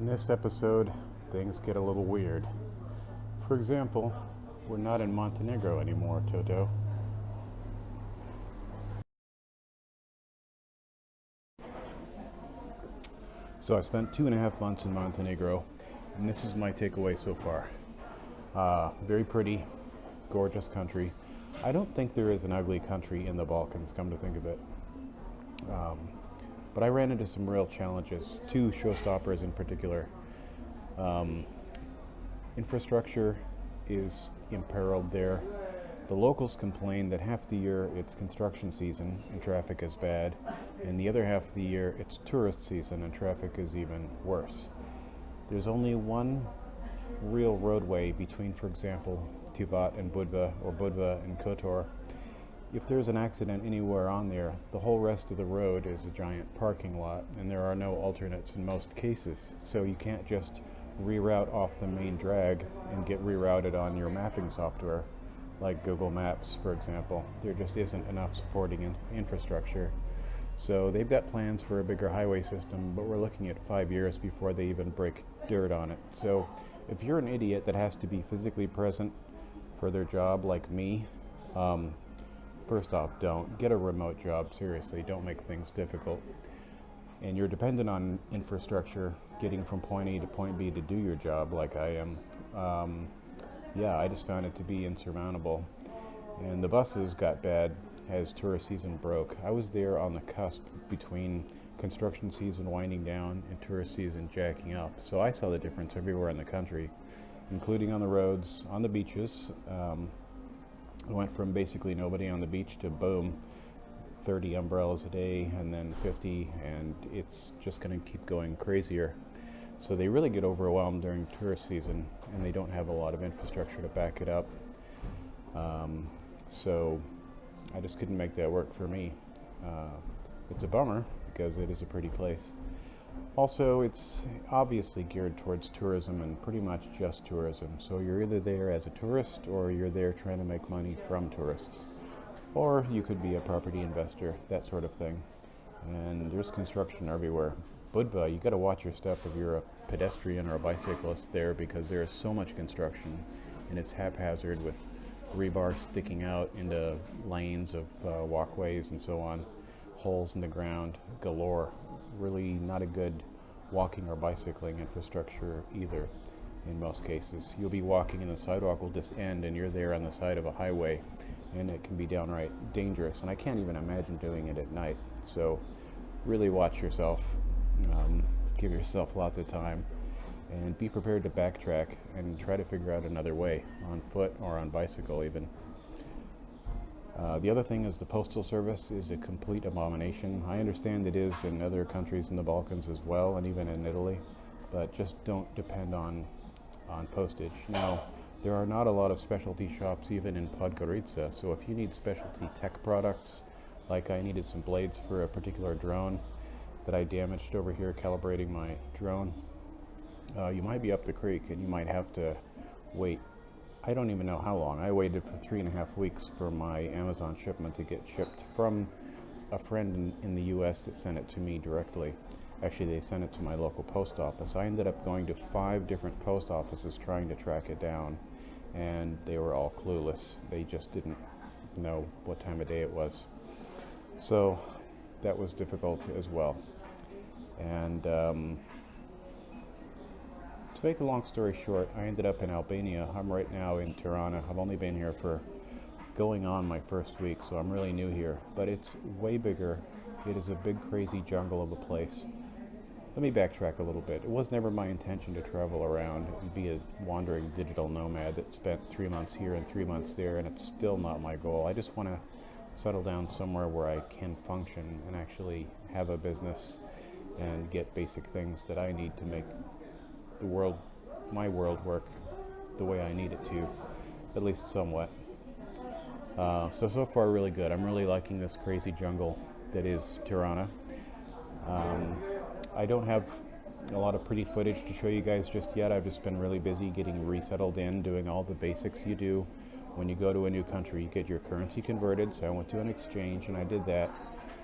In this episode, things get a little weird. For example, we're not in Montenegro anymore, Toto. So I spent 2.5 months in Montenegro, and this is my takeaway so far. Very pretty, gorgeous country. I don't think there is an ugly country in the Balkans, come to think of it. Um, but I ran into some real challenges, two showstoppers in particular. Um, Infrastructure is imperiled there. The locals complain that half the year it's construction season and traffic is bad, and the other half of the year it's tourist season and traffic is even worse. There's only one real roadway between, for example, Tivat and Budva, or Budva and Kotor. If there's an accident anywhere on there, the whole rest of the road is a giant parking lot, and there are no alternates in most cases, so you can't just reroute off the main drag and get rerouted on your mapping software, like Google Maps, for example. There just isn't enough supporting infrastructure. So they've got plans for a bigger highway system, but we're looking at 5 years before they even break dirt on it. So if you're an idiot that has to be physically present for their job, like me, first off, don't. Get a remote job, seriously. Don't make things difficult. And you're dependent on infrastructure getting from point A to point B to do your job, like I am. I just found it to be insurmountable. And the buses got bad as tourist season broke. I was there on the cusp between construction season winding down and tourist season jacking up. So I saw the difference everywhere in the country, including on the roads, on the beaches. I went from basically nobody on the beach to boom, 30 umbrellas a day, and then 50, and it's just going to keep going crazier. So they really get overwhelmed during tourist season, and they don't have a lot of infrastructure to back it up. So I just couldn't make that work for me. It's a bummer because it is a pretty place. Also, it's obviously geared towards tourism and pretty much just tourism. So you're either there as a tourist or you're there trying to make money from tourists. Or you could be a property investor, that sort of thing. And there's construction everywhere. Budva, you got to watch your step if you're a pedestrian or a bicyclist there, because there is so much construction and it's haphazard with rebar sticking out into lanes of walkways and so on, holes in the ground galore. Really not a good walking or bicycling infrastructure either in most cases. You'll be walking and the sidewalk will just end and you're there on the side of a highway, and it can be downright dangerous, and I can't even imagine doing it at night. So really watch yourself, give yourself lots of time, and be prepared to backtrack and try to figure out another way, on foot or on bicycle even. The other thing is the postal service is a complete abomination. I understand it is in other countries in the Balkans as well, and even in Italy, but just don't depend on postage. Now, there are not a lot of specialty shops even in Podgorica, so if you need specialty tech products, like I needed some blades for a particular drone that I damaged over here calibrating my drone, you might be up the creek and you might have to wait. I don't even know how long. I waited for 3.5 weeks for my Amazon shipment to get shipped from a friend in the US that sent it to me directly. Actually, they sent it to my local post office. I ended up going to 5 different post offices trying to track it down, and they were all clueless. They just didn't know what time of day it was. So that was difficult as well. And to make a long story short, I ended up in Albania. I'm right now in Tirana. I've only been here for going on my first week, so I'm really new here. But it's way bigger. It is a big, crazy jungle of a place. Let me backtrack a little bit. It was never my intention to travel around and be a wandering digital nomad that spent 3 months here and 3 months there, and it's still not my goal. I just want to settle down somewhere where I can function and actually have a business and get basic things that I need to make my world work the way I need it to, at least somewhat. So far really good. I'm really liking this crazy jungle that is Tirana. I don't have a lot of pretty footage to show you guys just yet. I've just been really busy getting resettled in, doing all the basics you do when you go to a new country. You get your currency converted, so I went to an exchange and I did that.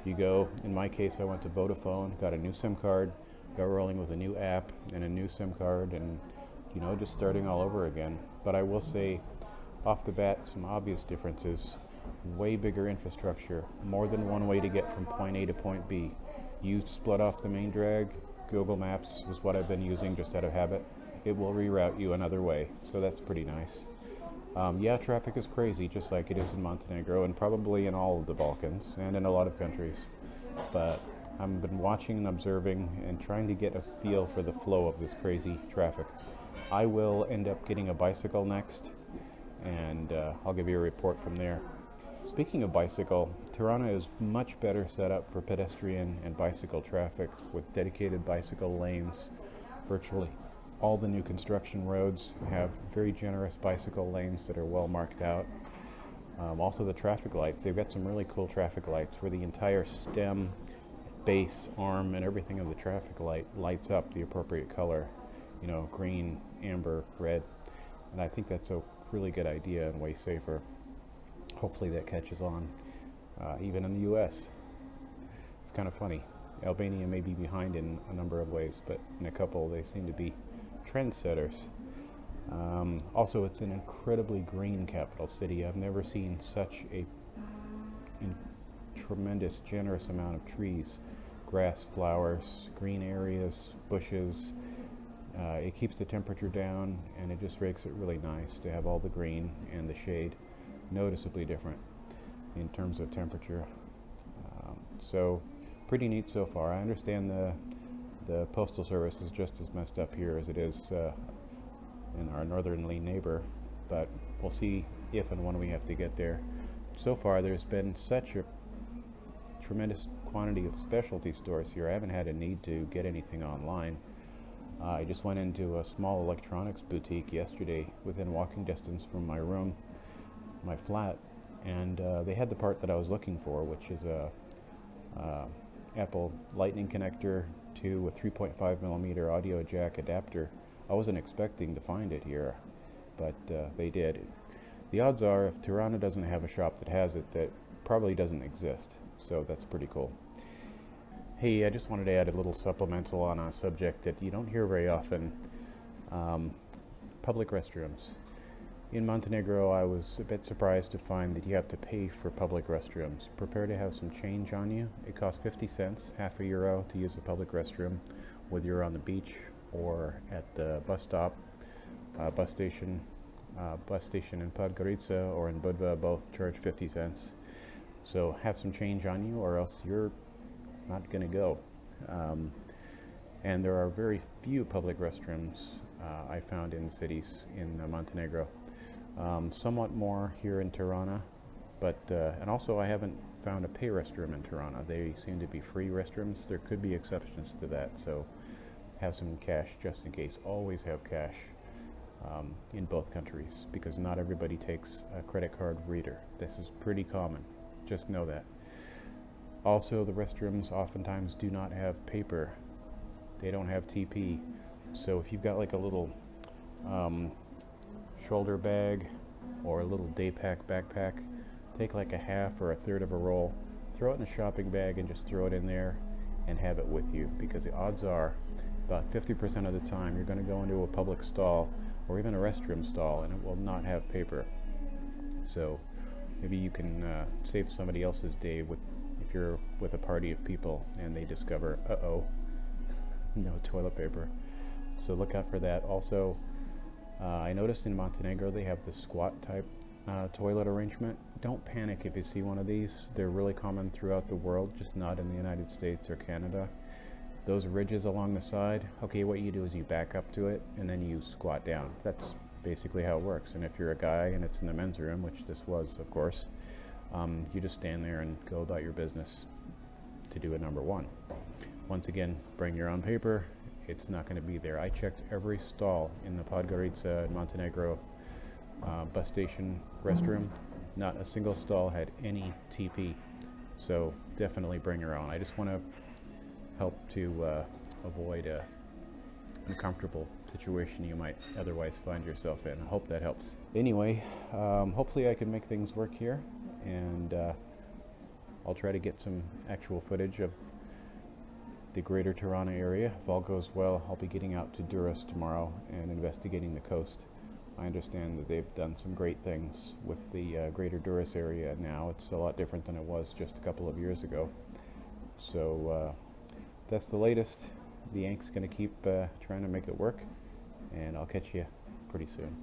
You go, in my case, I went to Vodafone, got a new SIM card, got rolling with a new app and a new SIM card, and just starting all over again. But I will say, off the bat, some obvious differences. Way bigger infrastructure, more than one way to get from point A to point B. You split off the main drag. Google Maps is what I've been using just out of habit. It will reroute you another way, so that's pretty nice. Yeah, traffic is crazy, just like it is in Montenegro and probably in all of the Balkans and in a lot of countries. But I've been watching and observing and trying to get a feel for the flow of this crazy traffic. I will end up getting a bicycle next, and I'll give you a report from there. Speaking of bicycle, Tirana is much better set up for pedestrian and bicycle traffic with dedicated bicycle lanes. Virtually all the new construction roads have very generous bicycle lanes that are well marked out. Also the traffic lights, they've got some really cool traffic lights where the entire stem, base, arm, and everything of the traffic light lights up the appropriate color, green, amber, red. And I think that's a really good idea and way safer. Hopefully that catches on, even in the US. It's kind of funny. Albania may be behind in a number of ways, but in a couple they seem to be trendsetters. Also, it's an incredibly green capital city. I've never seen such a tremendous, generous amount of trees, grass, flowers, green areas, bushes. It keeps the temperature down, and it just makes it really nice to have all the green and the shade. Noticeably different in terms of temperature. So pretty neat so far. I understand the postal service is just as messed up here as it is in our northernly neighbor, but we'll see if and when we have to get there. So far there's been such a tremendous quantity of specialty stores here. I haven't had a need to get anything online. I just went into a small electronics boutique yesterday within walking distance from my room, my flat, and they had the part that I was looking for, which is a Apple Lightning connector to a 3.5 millimeter audio jack adapter. I wasn't expecting to find it here, but they did. The odds are, if Tirana doesn't have a shop that has it, that probably doesn't exist, so that's pretty cool. Hey, I just wanted to add a little supplemental on a subject that you don't hear very often. Public restrooms. In Montenegro, I was a bit surprised to find that you have to pay for public restrooms. Prepare to have some change on you. It costs 50 cents, half a euro, to use a public restroom, whether you're on the beach or at the bus stop, bus station in Podgorica or in Budva, both charge 50 cents. So have some change on you, or else you're not going to go. And there are very few public restrooms I found in cities in Montenegro. Somewhat more here in Tirana, but and also I haven't found a pay restroom in Tirana. They seem to be free restrooms. There could be exceptions to that, so have some cash just in case. Always have cash in both countries, because not everybody takes a credit card reader. This is pretty common. Just know that. Also, the restrooms oftentimes do not have paper. They don't have TP. So if you've got like a little shoulder bag or a little day pack backpack, take like a half or a third of a roll, throw it in a shopping bag and just throw it in there and have it with you, because the odds are about 50% of the time you're going to go into a public stall or even a restroom stall and it will not have paper. So maybe you can save somebody else's day if you're with a party of people and they discover, uh-oh, no toilet paper. So look out for that. Also, I noticed in Montenegro they have the squat type toilet arrangement. Don't panic if you see one of these. They're really common throughout the world, just not in the United States or Canada. Those ridges along the side, okay, what you do is you back up to it and then you squat down. That's basically how it works. And if you're a guy and it's in the men's room, which this was, of course, you just stand there and go about your business to do a number one. Once again, bring your own paper. It's not going to be there. I checked every stall in the Podgorica, Montenegro bus station restroom. Not a single stall had any TP. So definitely bring your own. I just want to help to avoid an uncomfortable situation you might otherwise find yourself in. I hope that helps. Anyway, hopefully I can make things work here, and I'll try to get some actual footage of the greater Tirana area. If all goes well, I'll be getting out to Durrës tomorrow and investigating the coast. I understand that they've done some great things with the greater Durrës area now. It's a lot different than it was just a couple of years ago. So that's the latest. The Yank's going to keep trying to make it work, and I'll catch you pretty soon.